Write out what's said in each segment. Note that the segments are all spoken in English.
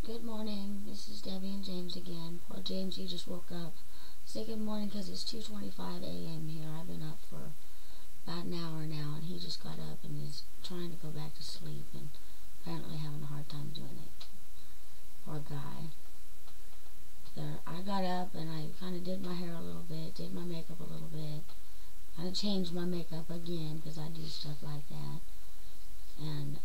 Good morning. This is Debbie and James again. Poor James, he just woke up. Say good morning because it's 2:25 a.m. here. I've been up for about an hour now, and he just got up and is trying to go back to sleep and apparently having a hard time doing it. Poor guy. I got up and I kind of did my hair a little bit, did my makeup a little bit. Kind of changed my makeup again because I do stuff like that. And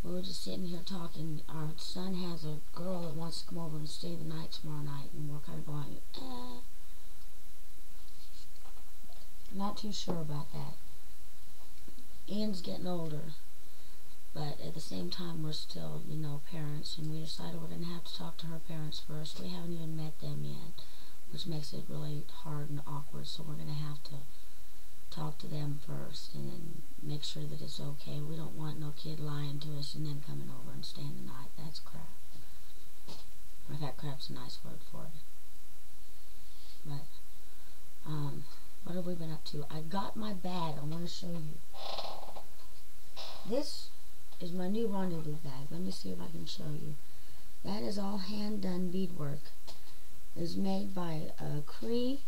we were just sitting here talking. Our son has a girl that wants to come over and stay the night tomorrow night, and we're kind of going, not too sure about that. Ian's getting older, but at the same time we're still, parents, and we decided we're going to have to talk to her parents first. We haven't even met them yet, which makes it really hard and awkward, so we're going to have to talk to them first and then make sure that it's okay. We don't want no kid lying to us and then coming over and staying the night. That's crap. Or that crap's a nice word for it. But what have we been up to? I got my bag. I want to show you. This is my new rendezvous bag. Let me see if I can show you. That is all hand done beadwork. It is made by a Cree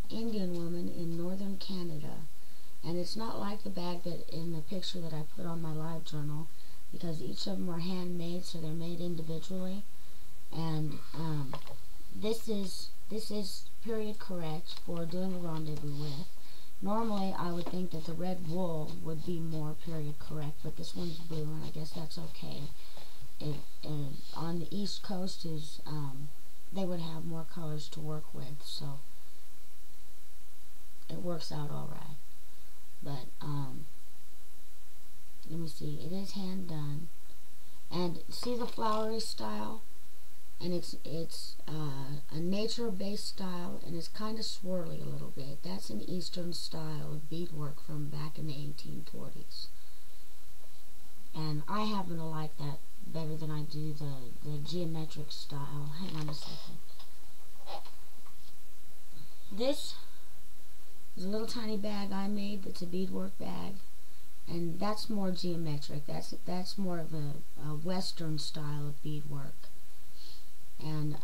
Indian woman in northern Canada. And it's not like the bag that in the picture that I put on my live journal, because each of them are handmade, so they're made individually. And this is period correct for doing a rendezvous with. Normally I would think that the red wool would be more period correct, but this one's blue, and I guess that's okay. On the East Coast is they would have more colors to work with, so it works out all right. But let me see, it is hand done, and see the flowery style, and it's a nature based style, and it's kind of swirly a little bit. That's an Eastern style of beadwork from back in the 1840s, and I happen to like that better than I do the geometric style. Hang on a second. This is a little tiny bag I made that's a beadwork bag, and that's more geometric. That's more of a Western style of beadwork. And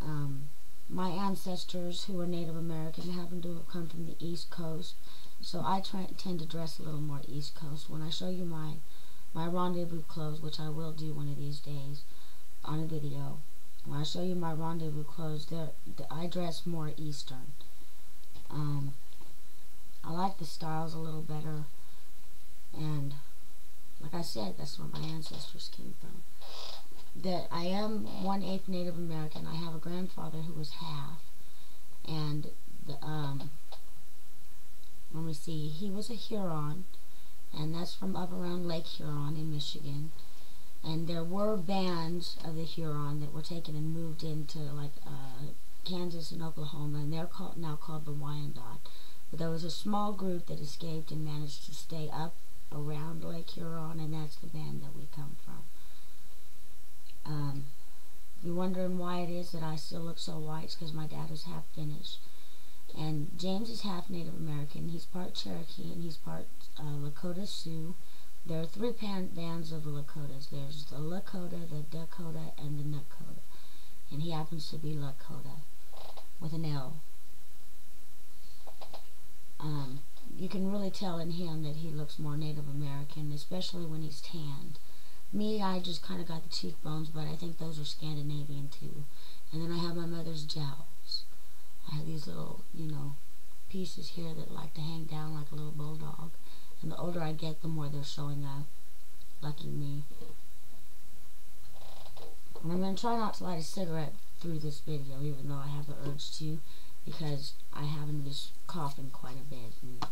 my ancestors, who were Native American, happen to have come from the East Coast, so I tend to dress a little more East Coast. When I show you my rendezvous clothes, which I will do one of these days on a video, when I show you my rendezvous clothes, I dress more Eastern. I like the styles a little better, and like I said, that's where my ancestors came from. That I am 1/8 Native American. I have a grandfather who was half, and let me see, he was a Huron, and that's from up around Lake Huron in Michigan. And there were bands of the Huron that were taken and moved into like Kansas and Oklahoma, and they're now called the Wyandot. But there was a small group that escaped and managed to stay up around Lake Huron, and that's the band that we come from. If you're wondering why it is that I still look so white, it's because my dad was half Finnish. And James is half Native American. He's part Cherokee, and he's part Lakota Sioux. There are three bands of Lakotas. There's the Lakota, the Dakota, and the Nakota. And he happens to be Lakota with an L. You can really tell in him that he looks more Native American, especially when he's tanned. Me, I just kind of got the cheekbones, but I think those are Scandinavian too. And then I have my mother's jowls. I have these little, pieces here that like to hang down like a little bulldog. And the older I get, the more they're showing up. Lucky me. And I'm going to try not to light a cigarette through this video, even though I have the urge to, because I haven't been coughing quite a bit, and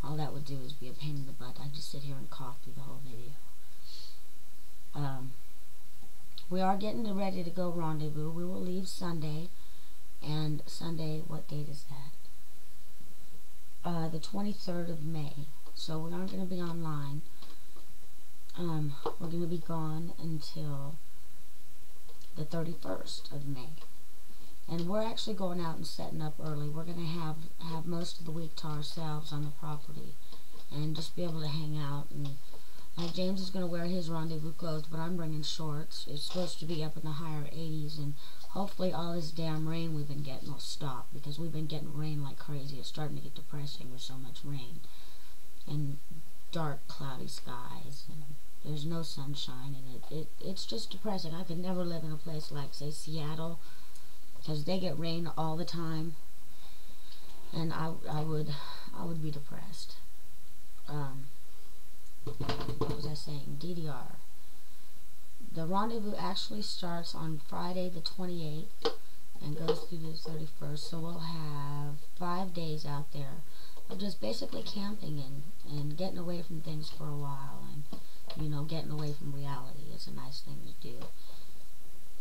all that would do is be a pain in the butt. I'd just sit here and cough through the whole video. We are getting ready to go rendezvous. We will leave Sunday, and Sunday, what date is that? The 23rd of May. So we aren't going to be online. We're going to be gone until the 31st of May. And we're actually going out and setting up early. We're going to have most of the week to ourselves on the property, and just be able to hang out and Like James is going to wear his rendezvous clothes, but I'm bringing shorts. It's supposed to be up in the higher 80s, and hopefully all this damn rain we've been getting will stop, because we've been getting rain like crazy. It's starting to get depressing with so much rain and dark, cloudy skies, and there's no sunshine, and it's just depressing. I could never live in a place like, say, Seattle, because they get rain all the time, and I would be depressed. What was I saying? DDR. The rendezvous actually starts on Friday the 28th and goes through the 31st, so we'll have 5 days out there of just basically camping and getting away from things for a while, and, you know, getting away from reality. It's a nice thing to do.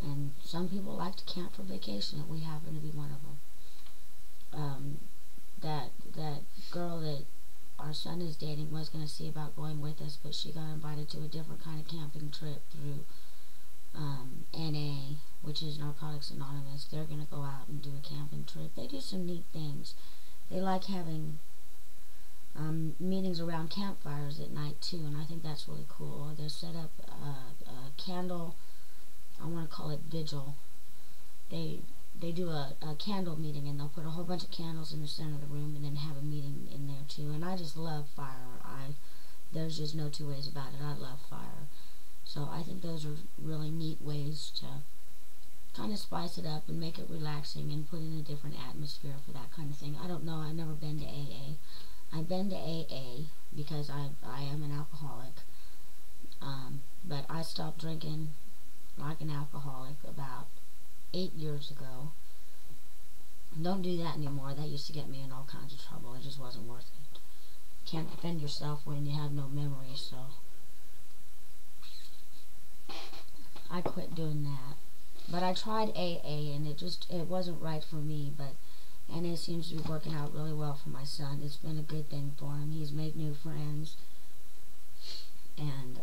And some people like to camp for vacation, and we happen to be one of them. That girl that our son is dating was going to see about going with us, but she got invited to a different kind of camping trip through NA, which is Narcotics Anonymous. They're going to go out and do a camping trip. They do some neat things. They like having meetings around campfires at night too, and I think that's really cool. They set up a candle, I want to call it vigil. They do a candle meeting, and they'll put a whole bunch of candles in the center of the room and then have a meeting in there too. And I just love fire. There's just no two ways about it. I love fire. So I think those are really neat ways to kind of spice it up and make it relaxing and put in a different atmosphere for that kind of thing. I don't know. I've never been to AA. I've been to AA because I am an alcoholic. But I stopped drinking like an alcoholic about 8 years ago. Don't do that anymore. That used to get me in all kinds of trouble. It just wasn't worth it. Can't defend yourself when you have no memory, so I quit doing that. But I tried AA, and it wasn't right for me, but NA seems to be working out really well for my son. It's been a good thing for him. He's made new friends, and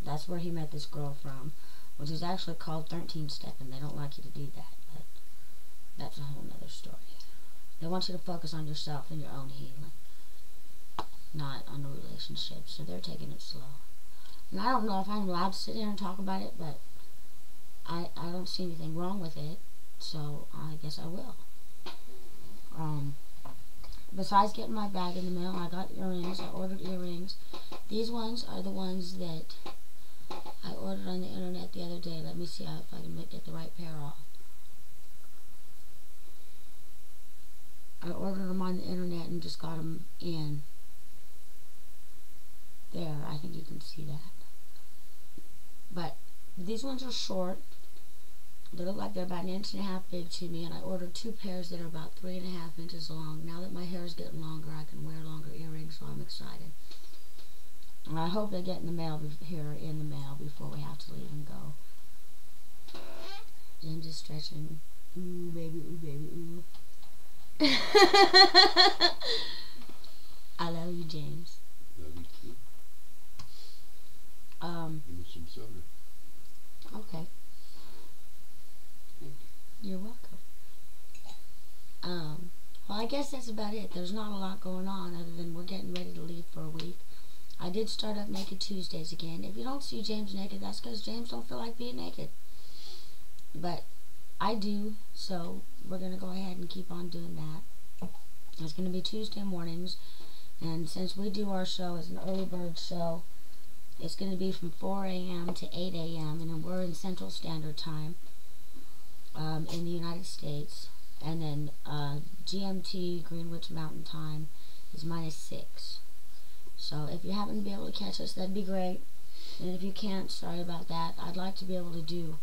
that's where he met this girl from, which is actually called 13-step, and they don't like you to do that, but that's a whole nother story. They want you to focus on yourself and your own healing, not on the relationship, so they're taking it slow. And I don't know if I'm allowed to sit here and talk about it, but I don't see anything wrong with it, so I guess I will. Besides getting my bag in the mail, I got earrings. I ordered earrings. These ones are the ones that I ordered on the internet the other day. Let me see if I can get the right pair off. I ordered them on the internet and just got them in. There, I think you can see that. But these ones are short. They look like they're about 1.5 inches big to me, and I ordered 2 pairs that are about 3.5 inches long. Now that my hair is getting longer, I can wear longer earrings, so I'm excited. And I hope they get in the mail here in the mail before we have to leave and go. James is stretching. Ooh, baby, ooh, baby, ooh. I love you, James. Love you too. Give me some soda. Okay. You're welcome. Well, I guess that's about it. There's not a lot going on other than we're getting ready to leave for a week. I did start up Naked Tuesdays again. If you don't see James naked, that's because James don't feel like being naked. But I do, so we're going to go ahead and keep on doing that. It's going to be Tuesday mornings, and since we do our show as an early bird show, it's going to be from 4 a.m. to 8 a.m., and then we're in Central Standard Time. In the United States, and then GMT, Greenwich Mountain Time, is -6. So if you happen to be able to catch us, that'd be great. And if you can't, sorry about that. I'd like to be able to do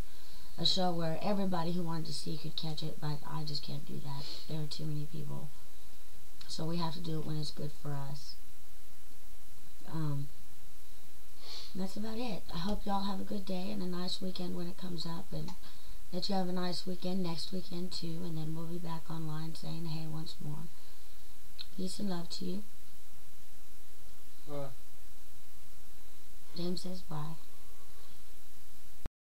a show where everybody who wanted to see could catch it, but I just can't do that. There are too many people. So we have to do it when it's good for us. That's about it. I hope y'all have a good day and a nice weekend when it comes up, and that you have a nice weekend next weekend too, and then we'll be back online saying hey once more. Peace and love to you. Bye. James says bye.